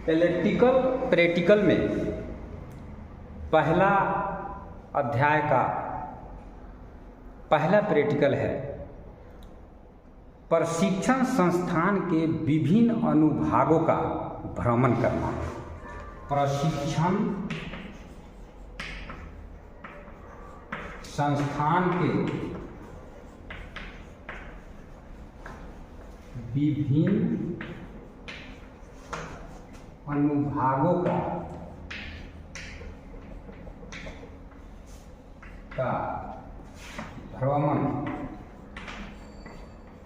Electrical practical में पहला अध्याय का पहला प्रैक्टिकल है प्रशिक्षण संस्थान के विभिन्न अनुभागों का भ्रमण करना। प्रशिक्षण संस्थान के विभिन्न अनुभागों का भ्रमण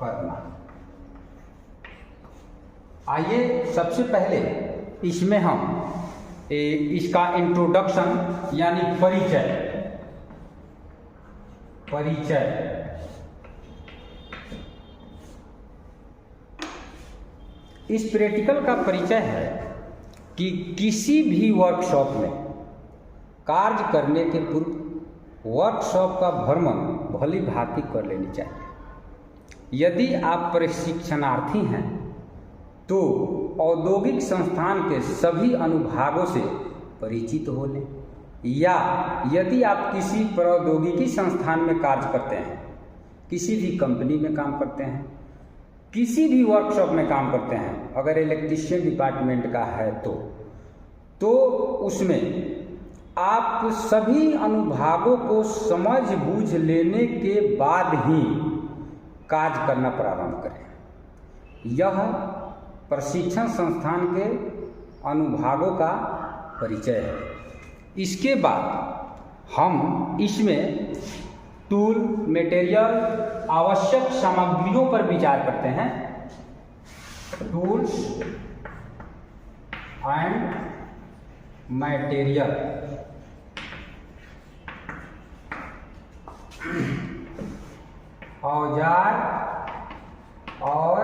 करना। आइए सबसे पहले इसमें हम इसका इंट्रोडक्शन यानी परिचय इस प्रैक्टिकल का परिचय है कि किसी भी वर्कशॉप में कार्य करने के पूर्व वर्कशॉप का भ्रमण भली भांति कर लेनी चाहिए। यदि आप प्रशिक्षणार्थी हैं तो औद्योगिक संस्थान के सभी अनुभागों से परिचित हो लें, या यदि आप किसी प्रौद्योगिकी संस्थान में कार्य करते हैं, किसी भी कंपनी में काम करते हैं, किसी भी वर्कशॉप में काम करते हैं, अगर इलेक्ट्रीशियन डिपार्टमेंट का है तो उसमें आप सभी अनुभागों को समझ बूझ लेने के बाद ही कार्य करना प्रारंभ करें। यह प्रशिक्षण संस्थान के अनुभागों का परिचय है। इसके बाद हम इसमें टूल, मटेरियल, आवश्यक सामग्रियों पर विचार करते हैं। टूल्स एंड मटेरियल, औजार और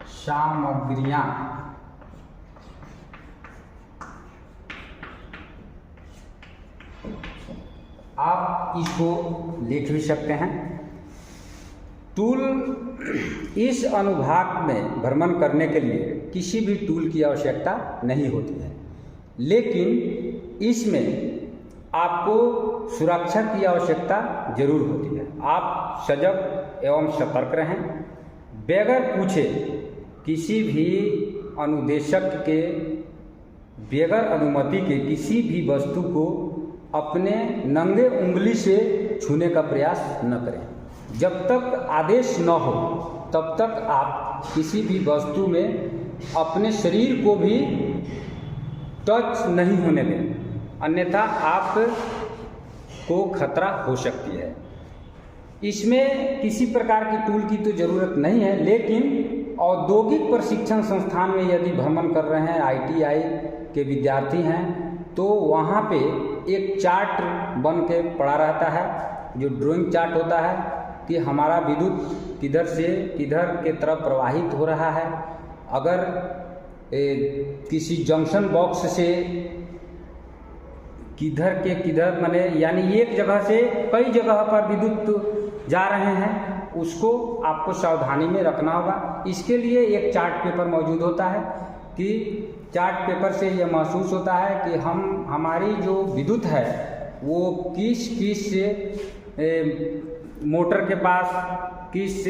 सामग्रियां। आप इसको लिख भी सकते हैं। टूल, इस अनुभाग में भ्रमण करने के लिए किसी भी टूल की आवश्यकता नहीं होती है, लेकिन इसमें आपको सुरक्षा की आवश्यकता जरूर होती है। आप सजग एवं सतर्क रहें। बगैर पूछे किसी भी अनुदेशक के बगैर अनुमति के किसी भी वस्तु को अपने नंगे उंगली से छूने का प्रयास न करें। जब तक आदेश न हो तब तक आप किसी भी वस्तु में अपने शरीर को भी टच नहीं होने दें, अन्यथा आप को खतरा हो सकती है। इसमें किसी प्रकार की टूल की तो ज़रूरत नहीं है, लेकिन औद्योगिक प्रशिक्षण संस्थान में यदि भ्रमण कर रहे हैं, ITI के विद्यार्थी हैं, तो वहाँ पे एक चार्ट बन के पड़ा रहता है, जो ड्राइंग चार्ट होता है कि हमारा विद्युत किधर से किधर के तरफ प्रवाहित हो रहा है। अगर किसी जंक्शन बॉक्स से किधर के किधर माने यानी एक जगह से कई जगह पर विद्युत जा रहे हैं, उसको आपको सावधानी में रखना होगा। इसके लिए एक चार्ट पेपर मौजूद होता है कि चार्ट पेपर से ये महसूस होता है कि हमारी जो विद्युत है वो किस मोटर के पास, किस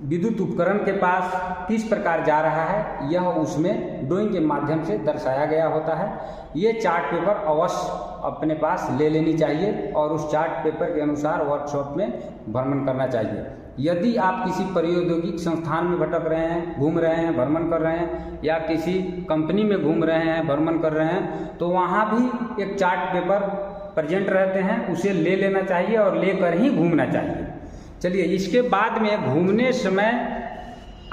विद्युत उपकरण के पास किस प्रकार जा रहा है, यह उसमें ड्राइंग के माध्यम से दर्शाया गया होता है। ये चार्ट पेपर अवश्य अपने पास ले लेनी चाहिए और उस चार्ट पेपर के अनुसार वर्कशॉप में भ्रमण करना चाहिए। यदि आप किसी प्रौद्योगिक संस्थान में भटक रहे हैं, घूम रहे हैं, भ्रमण कर रहे हैं, या किसी कंपनी में घूम रहे हैं, भ्रमण कर रहे हैं, तो वहाँ भी एक चार्ट पेपर प्रेजेंट रहते हैं, उसे ले लेना चाहिए और लेकर ही घूमना चाहिए। चलिए, इसके बाद में घूमने समय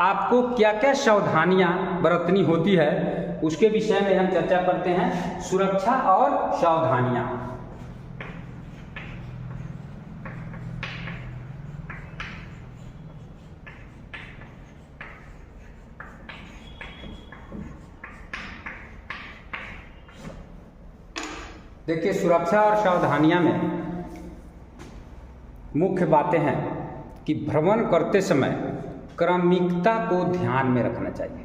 आपको क्या क्या सावधानियां बरतनी होती है उसके विषय में हम चर्चा करते हैं। सुरक्षा और सावधानियां। देखिए, सुरक्षा और सावधानियां में मुख्य बातें हैं कि भ्रमण करते समय क्रमिकता को ध्यान में रखना चाहिए।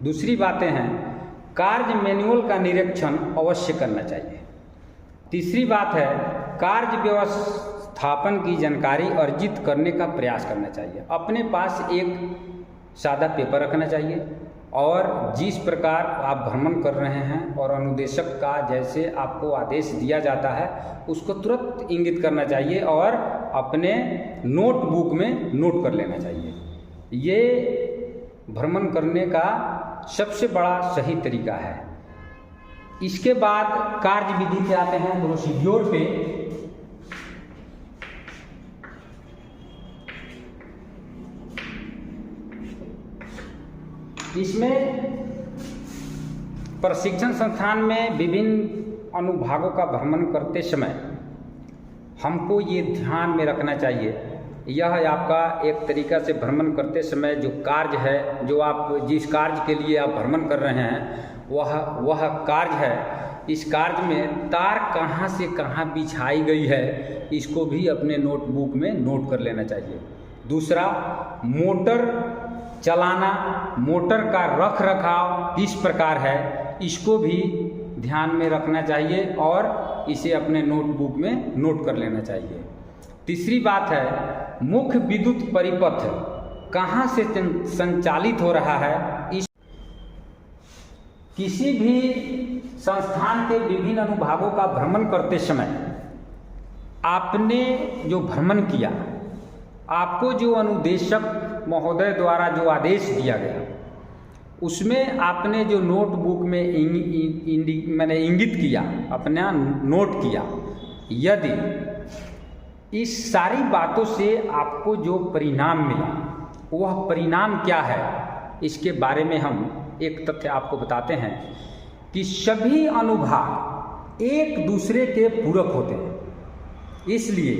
दूसरी बातें हैं, कार्य मैनुअल का निरीक्षण अवश्य करना चाहिए। तीसरी बात है, कार्य व्यवस्थापन की जानकारी अर्जित करने का प्रयास करना चाहिए। अपने पास एक सादा पेपर रखना चाहिए और जिस प्रकार आप भ्रमण कर रहे हैं और अनुदेशक का जैसे आपको आदेश दिया जाता है उसको तुरंत इंगित करना चाहिए और अपने नोटबुक में नोट कर लेना चाहिए। ये भ्रमण करने का सबसे बड़ा सही तरीका है। इसके बाद कार्य विधि पे आते हैं, प्रोसीड्योर पे। इसमें प्रशिक्षण संस्थान में विभिन्न अनुभागों का भ्रमण करते समय हमको ये ध्यान में रखना चाहिए, यह आपका एक तरीका से भ्रमण करते समय जो कार्य है, जो आप जिस कार्य के लिए आप भ्रमण कर रहे हैं वह कार्य है। इस कार्य में तार कहाँ से कहाँ बिछाई गई है इसको भी अपने नोटबुक में नोट कर लेना चाहिए। दूसरा, मोटर चलाना, मोटर का रख रखाव किस प्रकार है इसको भी ध्यान में रखना चाहिए और इसे अपने नोटबुक में नोट कर लेना चाहिए। तीसरी बात है, मुख्य विद्युत परिपथ कहाँ से संचालित हो रहा है। इस किसी भी संस्थान के विभिन्न अनुभागों का भ्रमण करते समय आपने जो भ्रमण किया, आपको जो अनुदेशक महोदय द्वारा जो आदेश दिया गया उसमें आपने जो नोटबुक में मैंने इंगित किया, अपना नोट किया, यदि इस सारी बातों से आपको जो परिणाम मिला वह परिणाम क्या है इसके बारे में हम एक तथ्य आपको बताते हैं कि सभी अनुभाग एक दूसरे के पूरक होते हैं। इसलिए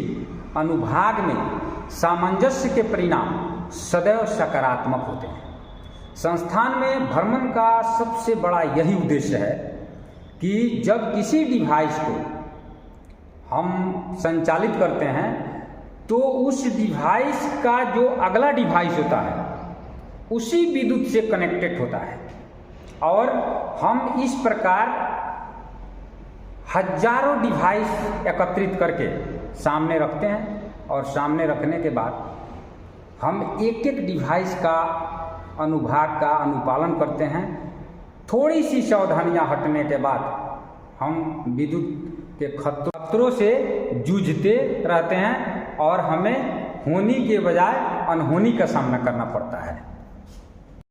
अनुभाग में सामंजस्य के परिणाम सदैव सकारात्मक होते हैं। संस्थान में भ्रमण का सबसे बड़ा यही उद्देश्य है कि जब किसी डिवाइस को हम संचालित करते हैं तो उस डिवाइस का जो अगला डिवाइस होता है उसी विद्युत से कनेक्टेड होता है और हम इस प्रकार हजारों डिवाइस एकत्रित करके सामने रखते हैं और सामने रखने के बाद हम एक एक डिवाइस का अनुभाग का अनुपालन करते हैं। थोड़ी सी सावधानियां हटने के बाद हम विद्युत के खतरों से जूझते रहते हैं और हमें होनी के बजाय अनहोनी का सामना करना पड़ता है।